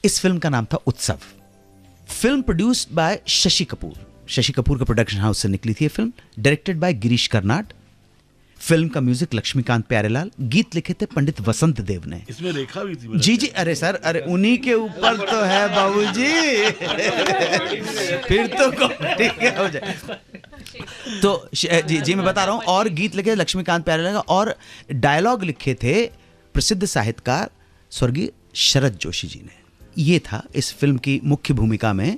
इस फिल्म का नाम था उत्सव। Film produced by Shashi Kapoor, Shashi Kapoor का प्रोडक्शन हाउस से निकली थी ये film. Directed by Girish Karnad. Film का म्यूजिक लक्ष्मीकांत प्यारेलाल, गीत लिखे थे पंडित वसंत देव ने। इसमें रेखा भी थी। जी जी, अरे सर, अरे उन्हीं के ऊपर तो है बाबूजी। फिर तो ठीक है हो जाए। तो जी जी मैं बता रहा हूँ। और गीत लिखे लक्ष्मीकांत प्यारेलाल और डायलॉग लिखे थे प्रसिद्ध साहित्यकार स्वर्गीय शरद जोशी जी ने। ये था इस फिल्म की मुख्य भूमिका में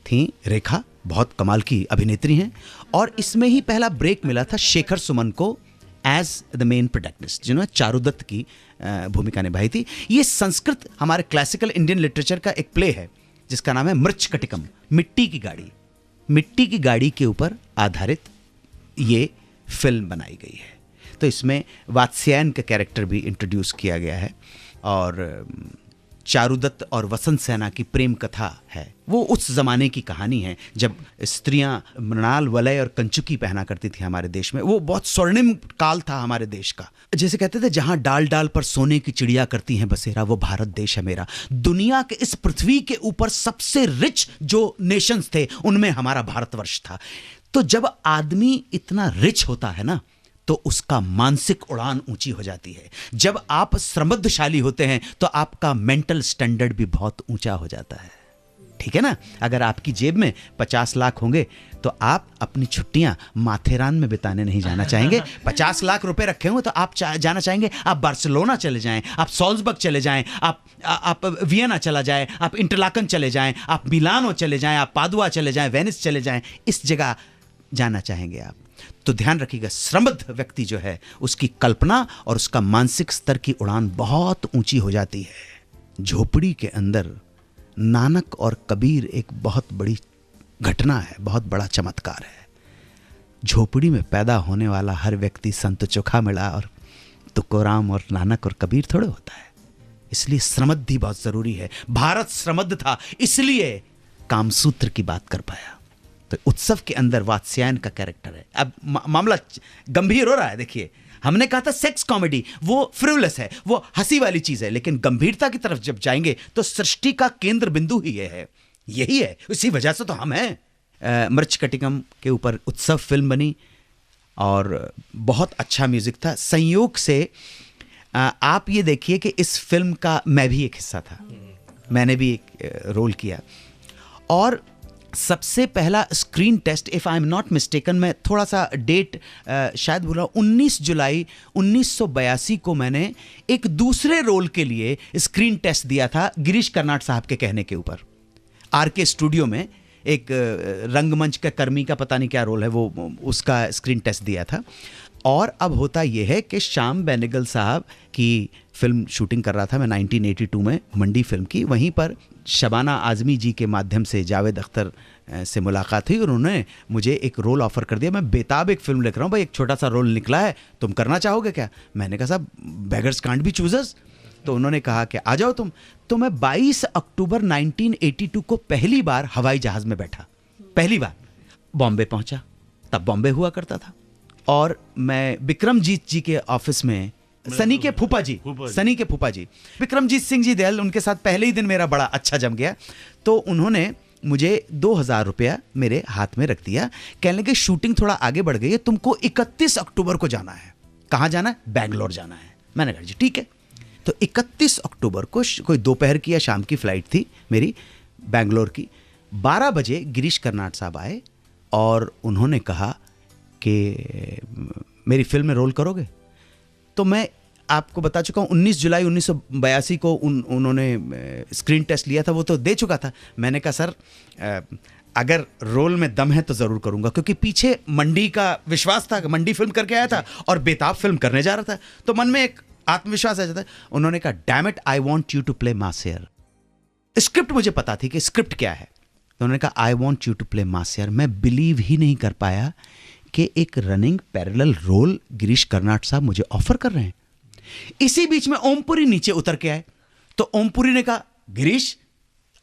थी रेखा, बहुत कमाल की अभिनेत्री हैं। और इसमें ही पहला ब्रेक मिला था शेखर सुमन को एज द मेन प्रोटैगनिस्ट, जिन्होंने चारुदत्त की भूमिका निभाई थी। ये संस्कृत हमारे क्लासिकल इंडियन लिटरेचर का एक प्ले है जिसका नाम है मृच्छकटिकम, मिट्टी की गाड़ी। मिट्टी की गाड़ी के ऊपर आधारित ये फिल्म बनाई गई है। तो इसमें वात्स्यायन का कैरेक्टर भी इंट्रोड्यूस किया गया है और चारुदत्त और वसंत सेना की प्रेम कथा है। वो उस जमाने की कहानी है जब स्त्रियां मृणाल, वलय और कंचुकी पहना करती थी हमारे देश में। वो बहुत स्वर्णिम काल था हमारे देश का। जैसे कहते थे, जहां डाल डाल पर सोने की चिड़िया करती हैं बसेरा, वो भारत देश है मेरा। दुनिया के इस पृथ्वी के ऊपर सबसे रिच जो नेशंस थे उनमें हमारा भारतवर्ष था। तो जब आदमी इतना रिच होता है ना, तो उसका मानसिक उड़ान ऊंची हो जाती है। जब आप समृद्धशाली होते हैं तो आपका मेंटल स्टैंडर्ड भी बहुत ऊंचा हो जाता है। ठीक है ना? अगर आपकी जेब में 50 लाख होंगे तो आप अपनी छुट्टियां माथेरान में बिताने नहीं जाना चाहेंगे। 50 लाख रुपए रखे हुए तो आप जाना चाहेंगे, आप बार्सिलोना चले जाएं, आप सॉल्जबर्ग चले जाएं, आप वियना चला जाएं, आप इंटरलाकन चले जाएं, आप मिलानो चले जाएं, आप पादुआ चले जाएं, वेनिस चले जाएं, इस जगह जाना चाहेंगे आप। तो ध्यान रखिएगा, समृद्ध व्यक्ति जो है उसकी कल्पना और उसका मानसिक स्तर की उड़ान बहुत ऊंची हो जाती है। झोपड़ी के अंदर नानक और कबीर एक बहुत बड़ी घटना है, बहुत बड़ा चमत्कार है। झोपड़ी में पैदा होने वाला हर व्यक्ति संत चोखा मिला और तुकोराम और नानक और कबीर थोड़े होता है। इसलिए समृद्धि बहुत जरूरी है। भारत समृद्ध था, इसलिए कामसूत्र की बात कर पाया। तो उत्सव के अंदर वात्स्यायन का कैरेक्टर है। अब मामला गंभीर हो रहा है। देखिए, हमने कहा था सेक्स कॉमेडी, वो फ्रिवलस है, वो हंसी वाली चीज है, लेकिन गंभीरता की तरफ जब जाएंगे तो सृष्टि का केंद्र बिंदु ही ये है, यही है, इसी वजह से तो हम हैं। मृच्छकटिकम के ऊपर उत्सव फिल्म बनी और बहुत अच्छा म्यूजिक था। संयोग से आप ये देखिए कि इस फिल्म का मैं भी एक हिस्सा था, मैंने भी एक रोल किया। और सबसे पहला screen test, if I am not mistaken, मैं थोड़ा सा डेट शायद भूल रहा हूँ, 19 जुलाई 1982 को मैंने एक दूसरे रोल के लिए स्क्रीन टेस्ट दिया था गिरीश कर्नाड साहब के कहने के ऊपर। आरके स्टूडियो में एक रंगमंच का कर्मी का पता नहीं क्या रोल है, वो उसका स्क्रीन टेस्ट दिया था। और अब होता यह है कि श्याम बेनेगल साहब की फिल्म शूटिंग कर रहा था मैं 1982 में, मंडी फिल्म की। वहीं पर शबाना आज़मी जी के माध्यम से जावेद अख्तर से मुलाकात हुई और उन्होंने मुझे एक रोल ऑफर कर दिया। मैं बेताब एक फिल्म लिख रहा हूँ भाई, एक छोटा सा रोल निकला है, तुम करना चाहोगे क्या? मैंने कहा साहब, बेगर्स कांट बी चूजर्स। तो उन्होंने कहा कि आ जाओ तुम। तो मैं 22 अक्टूबर 1982 को पहली बार हवाई जहाज़ में बैठा, पहली बार बॉम्बे पहुंचा। तब बॉम्बे हुआ करता था और मैं विक्रमजीत जी के ऑफिस में, सनी के फूफा जी विक्रमजीत सिंह जी दयाल, उनके साथ पहले ही दिन मेरा बड़ा अच्छा जम गया। तो उन्होंने मुझे 2000 रुपया मेरे हाथ में रख दिया, कहने लगे शूटिंग थोड़ा आगे बढ़ गई है, तुमको 31 अक्टूबर को जाना है। कहाँ जाना है? बैंगलोर जाना है। मैंने कहा जी ठीक है। तो 31 अक्टूबर को कोई दोपहर की या शाम की फ्लाइट थी मेरी बैंगलोर की। 12 बजे गिरीश कर्नाड साहब आए और उन्होंने कहा कि मेरी फिल्म में रोल करोगे? तो मैं आपको बता चुका हूँ 19 जुलाई 1982 को उन्होंने स्क्रीन टेस्ट लिया था, वो तो दे चुका था। मैंने कहा सर, अगर रोल में दम है तो ज़रूर करूँगा, क्योंकि पीछे मंडी का विश्वास था, मंडी फिल्म करके आया था और बेताब फिल्म करने जा रहा था, तो मन में एक आत्मविश्वास आ जाता है। उन्होंने कहा damn it, I want you to play मासियर। स्क्रिप्ट मुझे पता थी कि स्क्रिप्ट क्या है, तो उन्होंने कहा I want you to play मासियर। मैं बिलीव ही नहीं कर पाया कि एक running parallel role Girish Karnad साहब मुझे ऑफर कर रहे हैं। इसी बीच में ओमपुरी नीचे उतर के आए, तो ओमपुरी ने कहा गिरीश,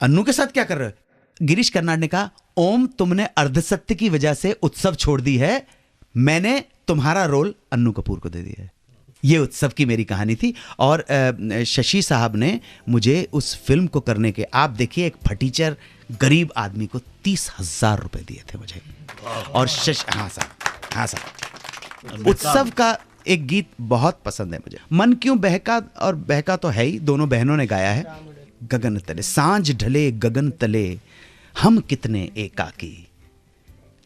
अन्नू के साथ क्या कर रहे हो? गिरीश कर्नाड ने कहा ओम, तुमने अर्धसत्य की वजह से उत्सव छोड़ दी है, मैंने तुम्हारा रोल अन्नू कपूर को दे दिया है। ये उत्सव की मेरी कहानी थी। और शशि साहब ने मुझे उस फिल्म को करने के, आप देखिए, एक फटीचर गरीब आदमी को 30,000 रुपए दिए थे मुझे। और हाँ साहब, उत्सव का एक गीत बहुत पसंद है मुझे, मन क्यों बहका, और बहका तो है ही, दोनों बहनों ने गाया है। गगन तले, सांझ ढले गगन तले हम कितने एकाकी,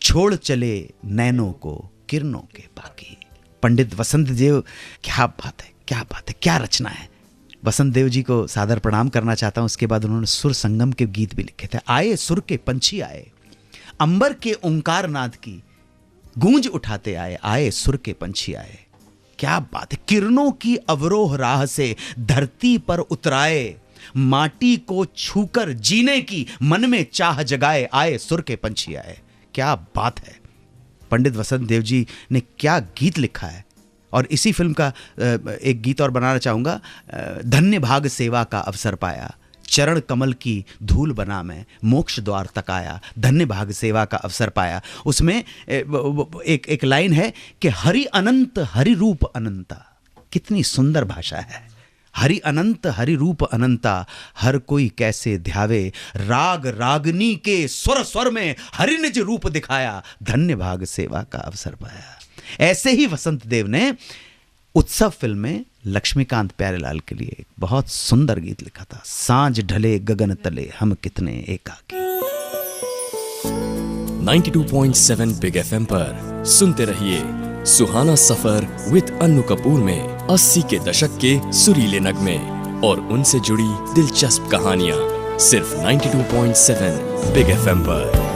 छोड़ चले नैनों को किरणों के बाकी। पंडित वसंत देव, क्या बात है, क्या बात है, क्या रचना है। वसंत देव जी को सादर प्रणाम करना चाहता हूं। उसके बाद उन्होंने सुर संगम के गीत भी लिखे थे। आए सुर के पंछी आए, अंबर के ओंकार नाद की गूंज उठाते आए, आए सुर के पंछी आए। क्या बात है। किरणों की अवरोह राह से धरती पर उतराए, माटी को छूकर जीने की मन में चाह जगाए, आए सुर के पंछी आए। क्या बात है। पंडित वसंत देव जी ने क्या गीत लिखा है। और इसी फिल्म का एक गीत और बनाना चाहूँगा। धन्य भाग सेवा का अवसर पाया, चरण कमल की धूल बना मैं, मोक्ष द्वार तक आया, धन्य भाग सेवा का अवसर पाया। उसमें एक लाइन है कि हरि अनंत हरि रूप अनंता। कितनी सुंदर भाषा है। हरि अनंत हरि रूप अनंता, हर कोई कैसे ध्यावे, राग रागनी के स्वर स्वर में हरि निज रूप दिखाया, धन्य भाग सेवा का अवसर पाया। ऐसे ही वसंत देव ने उत्सव फिल्म में लक्ष्मीकांत प्यारेलाल के लिए एक बहुत सुंदर गीत लिखा था, सांझ ढले गगन तले हम कितने एकाकी। 92.7 बिग FM पर सुनते रहिए सुहाना सफर विद अन्नू कपूर में 80 के दशक के सुरीले नगमे और उनसे जुड़ी दिलचस्प कहानियां, सिर्फ 92.7 बिग FM पर।